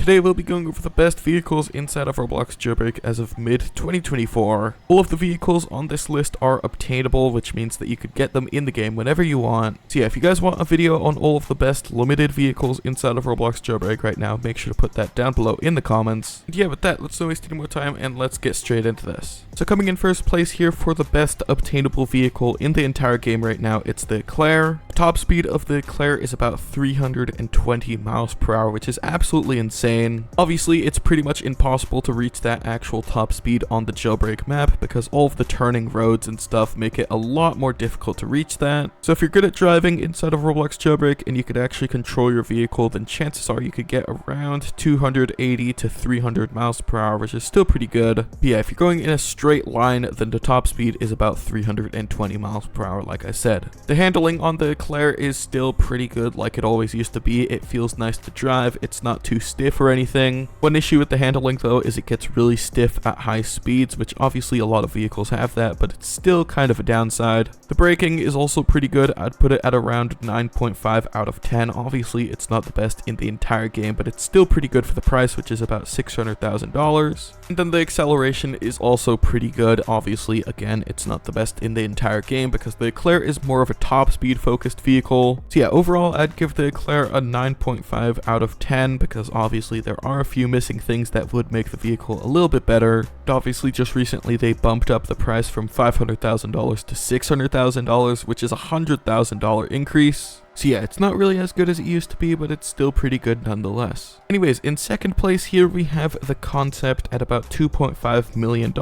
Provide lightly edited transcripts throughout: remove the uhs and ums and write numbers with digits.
Today we'll be going over the best vehicles inside of Roblox Jailbreak as of mid-2024. All of the vehicles on this list are obtainable, which means that you could get them in the game whenever you want. So yeah, if you guys want a video on all of the best limited vehicles inside of Roblox Jailbreak right now, make sure to put that down below in the comments. And yeah, with that, let's not waste any more time and let's get straight into this. So coming in first place here for the best obtainable vehicle in the entire game right now, it's the Eclair. The top speed of the Eclair is about 320 miles per hour, which is absolutely insane. Obviously, it's pretty much impossible to reach that actual top speed on the Jailbreak map because all of the turning roads and stuff make it a lot more difficult to reach that. So if you're good at driving inside of Roblox Jailbreak and you could actually control your vehicle, then chances are you could get around 280 to 300 miles per hour, which is still pretty good. But yeah, if you're going in a straight line, then the top speed is about 320 miles per hour, like I said. The handling on the Eclair is still pretty good like it always used to be. It feels nice to drive, it's not too stiff or anything. One issue with the handling though is it gets really stiff at high speeds, which obviously a lot of vehicles have that, but it's still kind of a downside. The braking is also pretty good. I'd put it at around 9.5 out of 10. Obviously it's not the best in the entire game, but it's still pretty good for the price, which is about $600,000. And then the acceleration is also pretty good. Obviously, again, it's not the best in the entire game because the Eclair is more of a top speed focused vehicle. So yeah, overall I'd give the Eclair a 9.5 out of 10 because obviously there are a few missing things that would make the vehicle a little bit better. And obviously just recently they bumped up the price from $500,000 to $600,000, which is a $100,000 increase. So yeah, it's not really as good as it used to be, but it's still pretty good nonetheless. Anyways, in second place here we have the Concept at about $2.5 million.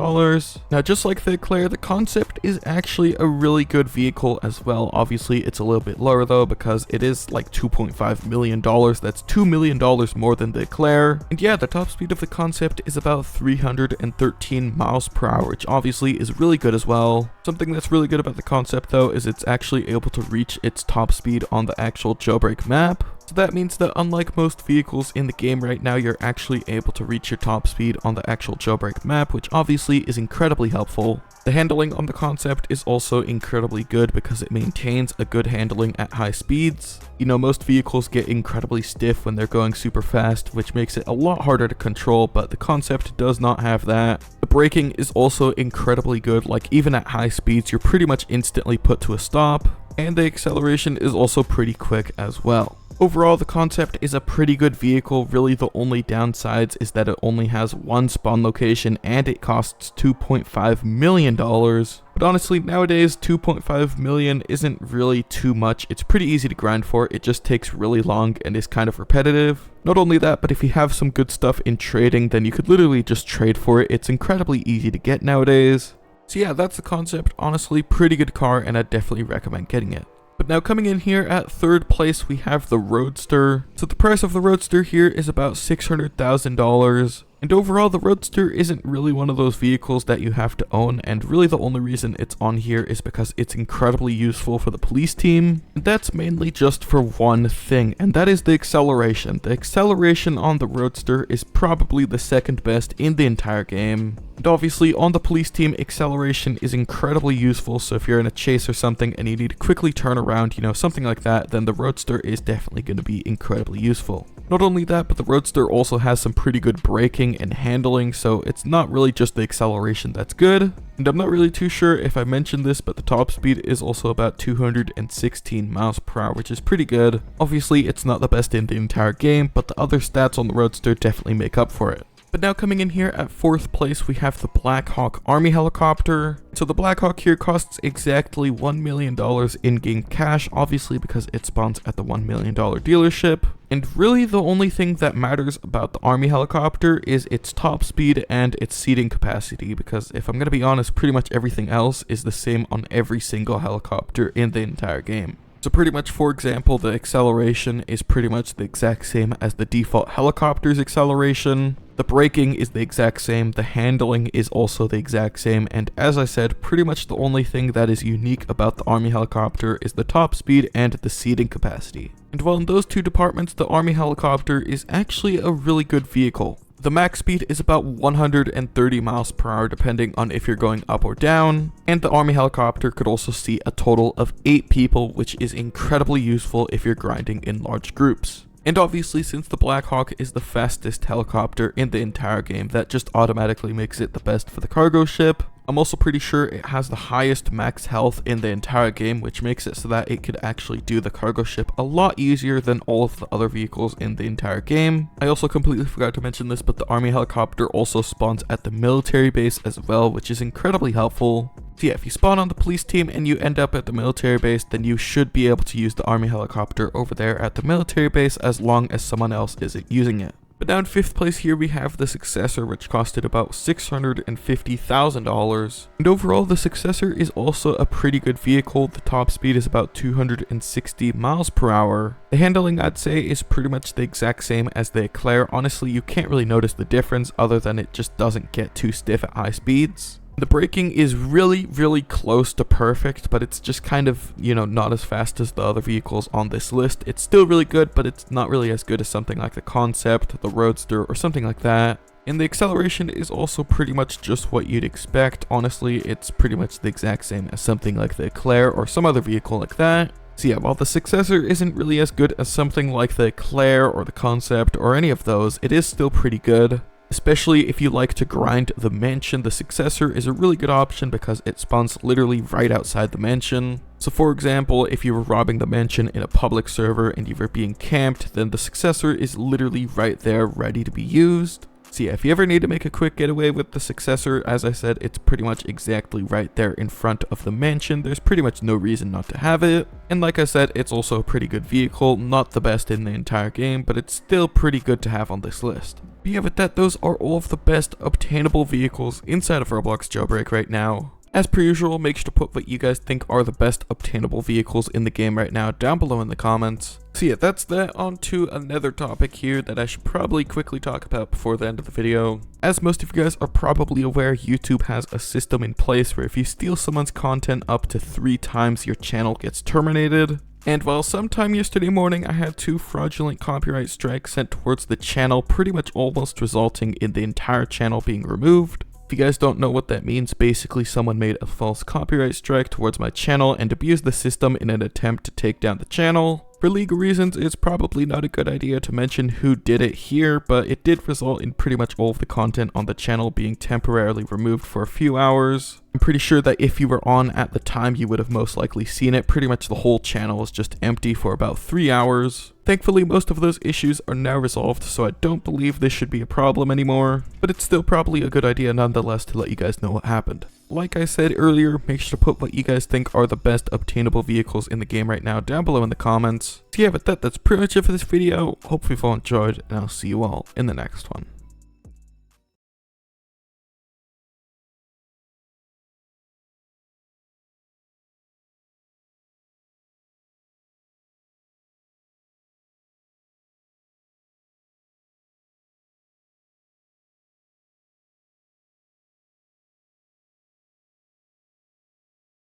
Now just like the Eclair, the Concept is actually a really good vehicle as well. Obviously it's a little bit lower though because it is like $2.5 million. That's $2 million more than the Eclair. And yeah, the top speed of the Concept is about 313 miles per hour, which obviously is really good as well. Something that's really good about the Concept though is it's actually able to reach its top speed on the actual Jailbreak map. So that means that unlike most vehicles in the game right now, you're actually able to reach your top speed on the actual Jailbreak map, which obviously is incredibly helpful. The handling on the Concept is also incredibly good because it maintains a good handling at high speeds. You know, most vehicles get incredibly stiff when they're going super fast, which makes it a lot harder to control, but the Concept does not have that. The braking is also incredibly good, like even at high speeds, you're pretty much instantly put to a stop. And the acceleration is also pretty quick as well. Overall, the Concept is a pretty good vehicle. Really, the only downsides is that it only has one spawn location and it costs $2.5 million. But honestly, nowadays, $2.5 million isn't really too much. It's pretty easy to grind for. It just takes really long and is kind of repetitive. Not only that, but if you have some good stuff in trading, then you could literally just trade for it. It's incredibly easy to get nowadays. So yeah, that's the Concept. Honestly, pretty good car, and I definitely recommend getting it. But now coming in here at third place, we have the Roadster. So the price of the Roadster here is about $600,000. And overall, the Roadster isn't really one of those vehicles that you have to own, and really the only reason it's on here is because it's incredibly useful for the police team. And that's mainly just for one thing, and that is the acceleration. The acceleration on the Roadster is probably the second best in the entire game. And obviously on the police team, acceleration is incredibly useful, so if you're in a chase or something and you need to quickly turn around, you know, something like that, then the Roadster is definitely going to be incredibly useful. Not only that, but the Roadster also has some pretty good braking and handling, so it's not really just the acceleration that's good. And I'm not really too sure if I mentioned this, but the top speed is also about 216 miles per hour, which is pretty good. Obviously, it's not the best in the entire game, but the other stats on the Roadster definitely make up for it. But now coming in here at fourth place, we have the Black Hawk Army Helicopter. So the Black Hawk here costs exactly $1 million in-game cash, obviously because it spawns at the $1 million dealership. And really the only thing that matters about the Army Helicopter is its top speed and its seating capacity, because if I'm going to be honest, pretty much everything else is the same on every single helicopter in the entire game. So pretty much, for example, the acceleration is pretty much the exact same as the default helicopter's acceleration. The braking is the exact same, the handling is also the exact same, and as I said, pretty much the only thing that is unique about the Army Helicopter is the top speed and the seating capacity. And while in those two departments, the Army Helicopter is actually a really good vehicle. The max speed is about 130 miles per hour depending on if you're going up or down, and the Army Helicopter could also seat a total of 8 people, which is incredibly useful if you're grinding in large groups. And obviously, since the Black Hawk is the fastest helicopter in the entire game, that just automatically makes it the best for the cargo ship. I'm also pretty sure it has the highest max health in the entire game, which makes it so that it could actually do the cargo ship a lot easier than all of the other vehicles in the entire game. I also completely forgot to mention this, but the army helicopter also spawns at the military base as well, which is incredibly helpful. So yeah, if you spawn on the police team and you end up at the military base, then you should be able to use the army helicopter over there at the military base as long as someone else isn't using it. But now in 5th place here we have the Successor, which costed about $650,000. And overall the Successor is also a pretty good vehicle. The top speed is about 260 miles per hour. The handling, I'd say, is pretty much the exact same as the Eclair. Honestly, you can't really notice the difference other than it just doesn't get too stiff at high speeds. The braking is really close to perfect, but it's just kind of, not as fast as the other vehicles on this list. It's still really good, but it's not really as good as something like the Concept, the Roadster, or something like that. And the acceleration is also pretty much just what you'd expect. Honestly, it's pretty much the exact same as something like the Eclair or some other vehicle like that. So yeah, while the Successor isn't really as good as something like the Eclair or the Concept or any of those, it is still pretty good. Especially if you like to grind the mansion, the Successor is a really good option because it spawns literally right outside the mansion. So for example, if you were robbing the mansion in a public server and you were being camped, then the Successor is literally right there ready to be used. So yeah, if you ever need to make a quick getaway with the Successor, as I said, it's pretty much exactly right there in front of the mansion. There's pretty much no reason not to have it. And like I said, it's also a pretty good vehicle, not the best in the entire game, but it's still pretty good to have on this list. But yeah, with that, those are all of the best obtainable vehicles inside of Roblox Jailbreak right now. As per usual, make sure to put what you guys think are the best obtainable vehicles in the game right now down below in the comments. So yeah, that's that. On to another topic here that I should probably quickly talk about before the end of the video. As most of you guys are probably aware, YouTube has a system in place where if you steal someone's content up to 3 times, your channel gets terminated. And while sometime yesterday morning I had 2 fraudulent copyright strikes sent towards the channel, pretty much almost resulting in the entire channel being removed. If you guys don't know what that means, basically someone made a false copyright strike towards my channel and abused the system in an attempt to take down the channel. For legal reasons, it's probably not a good idea to mention who did it here, but it did result in pretty much all of the content on the channel being temporarily removed for a few hours. I'm pretty sure that if you were on at the time, you would have most likely seen it. Pretty much the whole channel was just empty for about 3 hours. Thankfully, most of those issues are now resolved, so I don't believe this should be a problem anymore, but it's still probably a good idea nonetheless to let you guys know what happened. Like I said earlier, make sure to put what you guys think are the best obtainable vehicles in the game right now down below in the comments. So yeah, but that's pretty much it for this video. Hopefully you've all enjoyed, and I'll see you all in the next one.